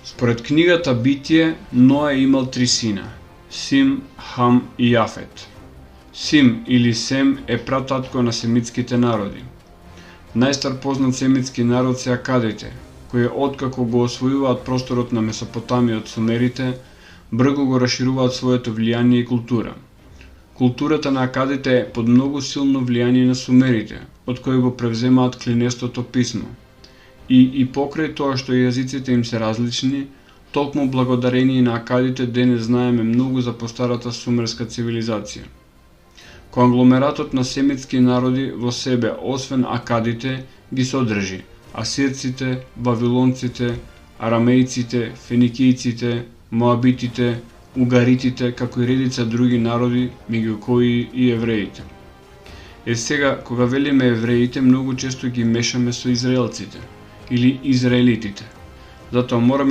Според книгата Битие, Ноe имал 3 сина – Сим, Хам и Јафет. Сим или Сем е прататко на семитските народи. Најстар познат семитски народ се акадите, кои откако го освојуваат просторот на Месопотамија од сумерите, брзо го расшируваат своето влијание и култура. Културата на акадите е под многу силно влијание на сумерите, од кои го превземаат клинестото писмо. И покрај тоа што јазиците им се различни, токму благодарение на акадите денес знаеме многу за постарата сумерска цивилизација. Конгломератот на семитски народи во себе, освен акадите, ги содржи асирците, вавилонците, арамејците, феникијците, моабитите, угаритите, како и редица други народи, меѓу кои и евреите. Сега, кога велиме евреите, многу често ги мешаме со израелците или израелитите. Затоа мораме